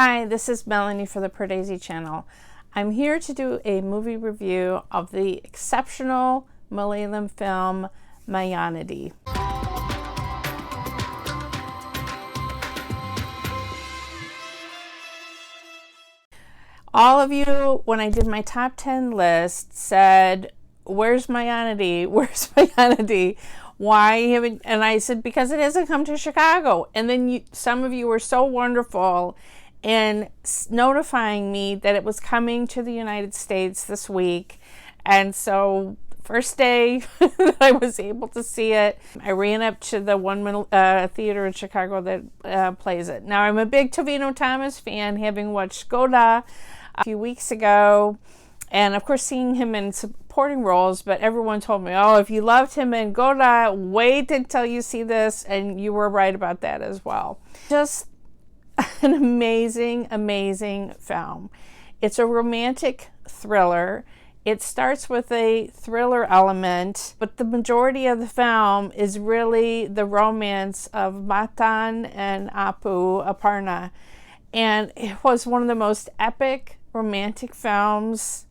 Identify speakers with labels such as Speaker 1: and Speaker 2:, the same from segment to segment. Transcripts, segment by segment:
Speaker 1: Hi, this is Melanie for the Pardesi channel. I'm here to do a movie review of the exceptional Malayalam film Mayaanadhi. All of you, when I did my top 10 list, said, "Where's Mayaanadhi? Where's Mayaanadhi? Why haven't?" And I said, because it hasn't come to Chicago. And then some of you were so wonderful in notifying me that it was coming to the United States this week. And so first day that I was able to see it, I ran up to the one theater in Chicago that plays it. Now, I'm a big Tovino Thomas fan, having watched Goda a few weeks ago, and of course seeing him in supporting roles, but everyone told me, oh, if you loved him in Goda, wait until you see this, and you were right about that as well. Just an amazing film. It's a romantic thriller. It starts with a thriller element, but the majority of the film is really the romance of Matan and Apu, Aparna. And it was one of the most epic romantic films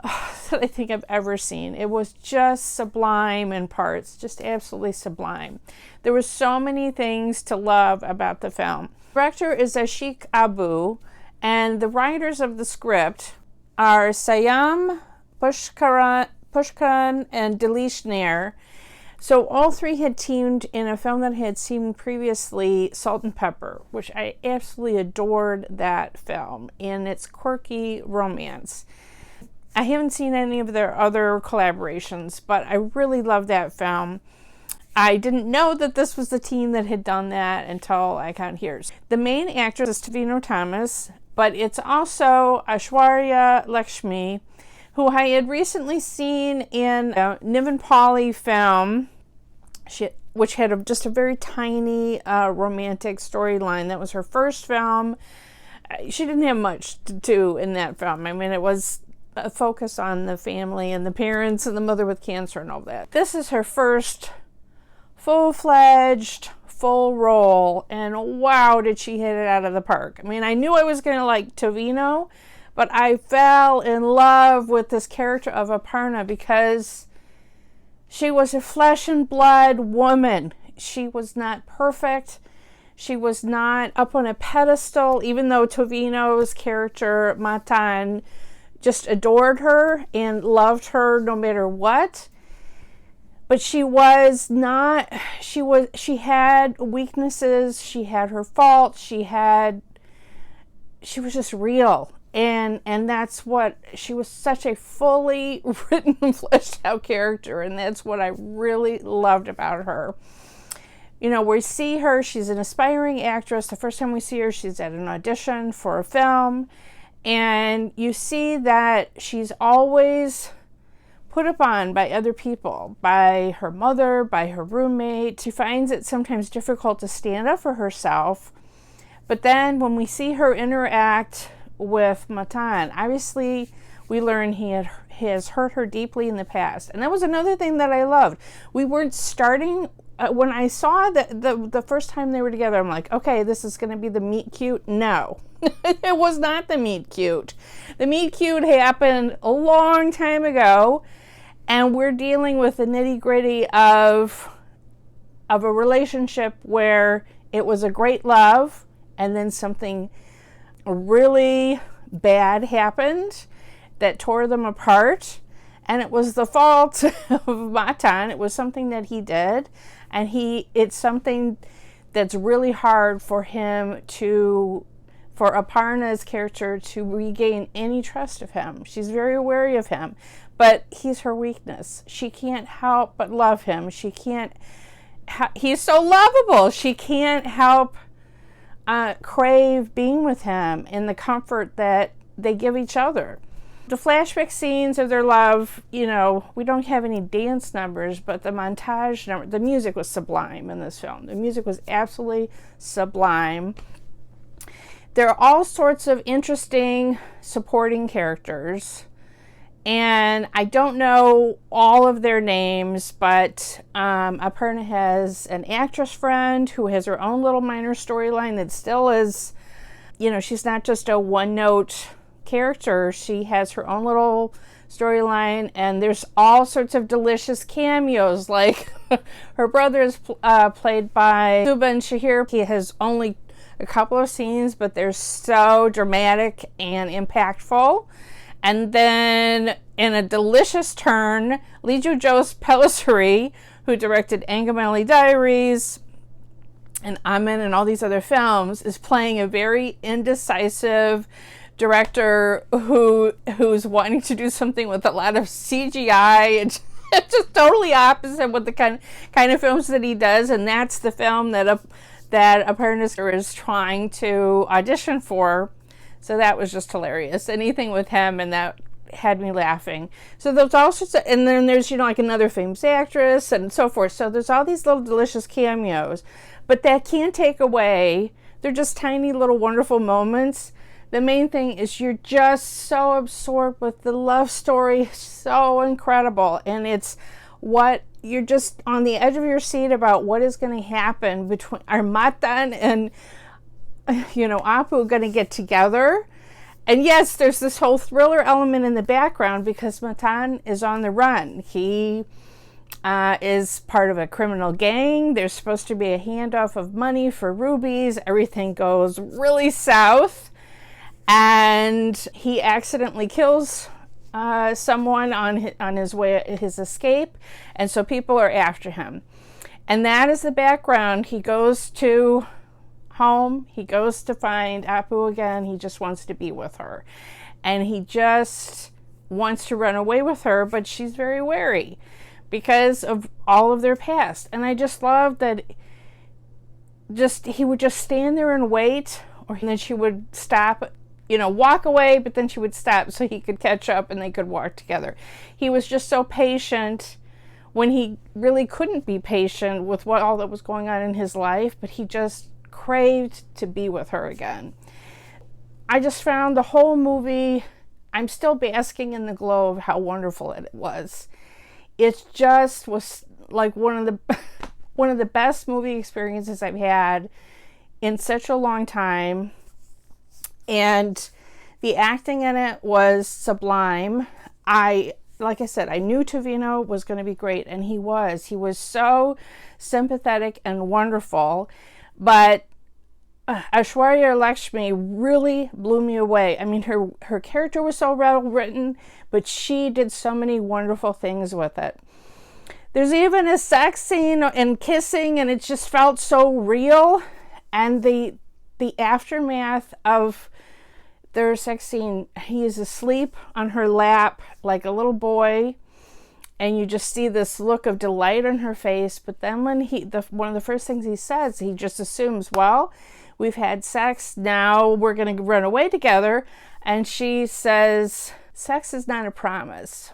Speaker 1: that I think I've ever seen. It was just sublime in parts, just absolutely sublime. There were so many things to love about the film. The director is Aashiq Abu, and the writers of the script are Syam, Pushkaran, and Dileesh Nair. So all three had teamed in a film that I had seen previously, Salt and Pepper, which I absolutely adored that film in its quirky romance. I haven't seen any of their other collaborations, but I really love that film. I didn't know that this was the team that had done that until I got here. The main actress is Tovino Thomas, but it's also Aishwarya Lekshmi, who I had recently seen in a Nivenpali film, which had just a very tiny romantic storyline. That was her first film. She didn't have much to do in that film. I mean, it was a focus on the family and the parents and the mother with cancer and all that. This is her first full-fledged, full role, and wow, did she hit it out of the park. I mean, I knew I was going to like Tovino, but I fell in love with this character of Aparna because she was a flesh and blood woman. She was not perfect. She was not up on a pedestal, even though Tovino's character, Matan, just adored her and loved her no matter what. But she was not, she had weaknesses, she had her faults, she was just real. And that's what, she was such a fully written and fleshed out character, and that's what I really loved about her. You know, we see her, she's an aspiring actress. The first time we see her, she's at an audition for a film, and you see that she's always put upon by other people, by her mother, by her roommate. She finds it sometimes difficult to stand up for herself. But then when we see her interact with Matan, obviously we learn he has hurt her deeply in the past. And that was another thing that I loved. We weren't starting, when I saw the first time they were together, I'm like, okay, this is going to be the meet cute. No, it was not the meet cute. The meet cute happened a long time ago, and we're dealing with the nitty-gritty of a relationship where it was a great love, and then something really bad happened that tore them apart, and it was the fault of Matan. It was something that he did, and it's something that's really hard for Aparna's character to regain any trust of him. She's very wary of him, but he's her weakness. She can't help but love him. He's so lovable. She can't help crave being with him and the comfort that they give each other. The flashback scenes of their love, you know, we don't have any dance numbers, but the montage number, the music was sublime in this film. The music was absolutely sublime. There are all sorts of interesting supporting characters. And I don't know all of their names, but Aparna has an actress friend who has her own little minor storyline that still is she's not just a one-note character. She has her own little storyline, and there's all sorts of delicious cameos. Like her brother is played by Subhan Shahir. He has only a couple of scenes, but they're so dramatic and impactful. And then in a delicious turn, Liju Jose Pellissieri, who directed Angamali Diaries and Amen and all these other films, is playing a very indecisive director who's wanting to do something with a lot of CGI and just totally opposite with the kind of films that he does. And that's the film that Aparna is trying to audition for. So that was just hilarious. Anything with him, and that had me laughing. So there's all sorts of, and then there's, like another famous actress and so forth. So there's all these little delicious cameos, but that can't take away. They're just tiny little wonderful moments. The main thing is you're just so absorbed with the love story, so incredible. And it's what you're just on the edge of your seat about what is going to happen between Matan and Apu going to get together. And yes, there's this whole thriller element in the background because Matan is on the run. He is part of a criminal gang. There's supposed to be a handoff of money for rubies. Everything goes really south. And he accidentally kills someone on his escape. And so people are after him. And that is the background. He goes to home. He goes to find Apu again. He just wants to be with her. And he just wants to run away with her, but she's very wary because of all of their past. And I just love that he would just stand there and wait, and then she would stop, walk away, but then she would stop so he could catch up and they could walk together. He was just so patient when he really couldn't be patient with all that was going on in his life, but he just craved to be with her again. I just found the whole movie, I'm still basking in the glow of how wonderful it was. It just was like one of the best movie experiences I've had in such a long time. And the acting in it was sublime. Like I said, I knew Tovino was going to be great, and he was. He was so sympathetic and wonderful. But Aishwarya Lekshmi really blew me away. I mean, her character was so well written, but she did so many wonderful things with it. There's even a sex scene and kissing, and it just felt so real. And the aftermath of their sex scene, he is asleep on her lap like a little boy, and you just see this look of delight on her face. But then when one of the first things he says, he just assumes, well, we've had sex, now we're going to run away together. And she says, sex is not a promise.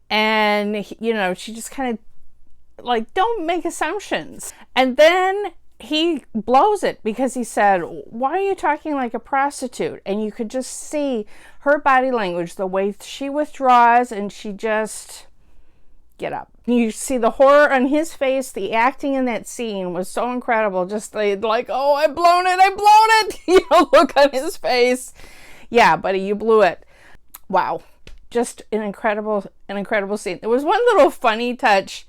Speaker 1: And, she just kind of like, don't make assumptions. And then he blows it because he said, why are you talking like a prostitute? And you could just see her body language, the way she withdraws, and she just get up. You see the horror on his face. The acting in that scene was so incredible. Just like, oh, I've blown it. Look on his face. Yeah, buddy, you blew it. Wow. Just an incredible scene. There was one little funny touch.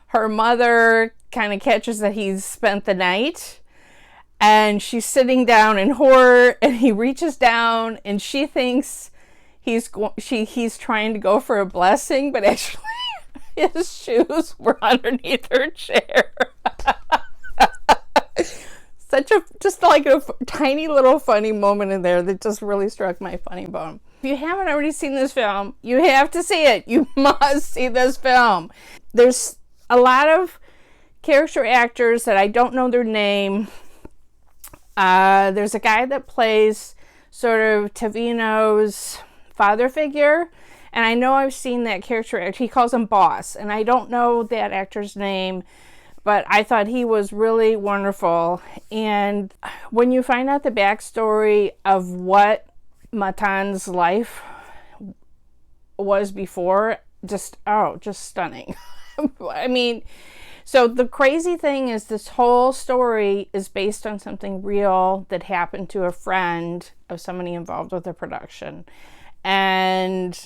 Speaker 1: Her mother kind of catches that he's spent the night, and she's sitting down in horror, and he reaches down, and she thinks he's trying to go for a blessing, but actually his shoes were underneath her chair. Just like a tiny little funny moment in there that just really struck my funny bone. If you haven't already seen this film, you have to see it. You must see this film. There's a lot of character actors that I don't know their name. There's a guy that plays sort of Tovino's father figure, and I know I've seen that character act. He calls him Boss, and I don't know that actor's name, but I thought he was really wonderful. And when you find out the backstory of what Matan's life was before, just stunning. I mean, So the crazy thing is this whole story is based on something real that happened to a friend of somebody involved with the production. And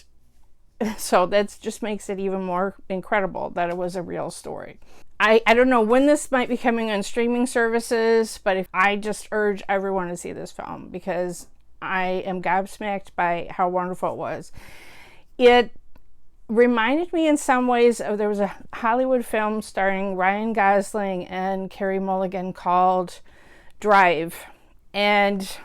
Speaker 1: so that just makes it even more incredible that it was a real story. I don't know when this might be coming on streaming services, but I just urge everyone to see this film because I am gobsmacked by how wonderful it was. It reminded me in some ways of, there was a Hollywood film starring Ryan Gosling and Carey Mulligan called Drive, and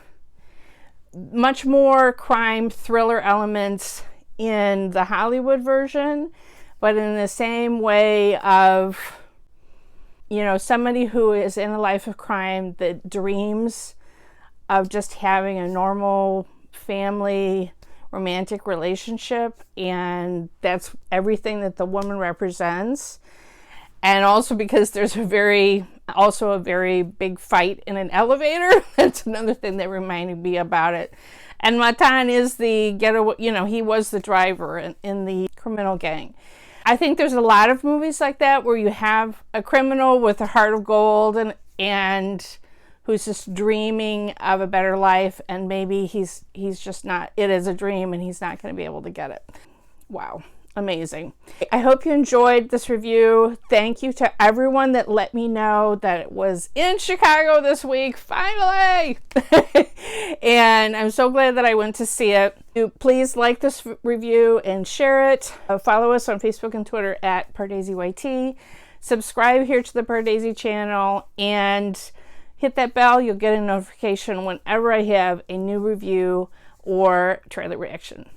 Speaker 1: much more crime thriller elements in the Hollywood version, but in the same way of, you know, somebody who is in a life of crime that dreams of just having a normal family romantic relationship, and that's everything that the woman represents. And also because there's a very big fight in an elevator. That's another thing that reminded me about it. And Matan is the getaway, you know, he was the driver in the criminal gang. I think there's a lot of movies like that where you have a criminal with a heart of gold and who's just dreaming of a better life, and maybe he's just not, it is a dream and he's not going to be able to get it. Wow. Amazing. I hope you enjoyed this review. Thank you to everyone that let me know that it was in Chicago this week, finally. And I'm so glad that I went to see it. Please like this review and share it. Follow us on Facebook and Twitter at PardesiYT. Subscribe here to the Pardesi channel and hit that bell. You'll get a notification whenever I have a new review or trailer reaction.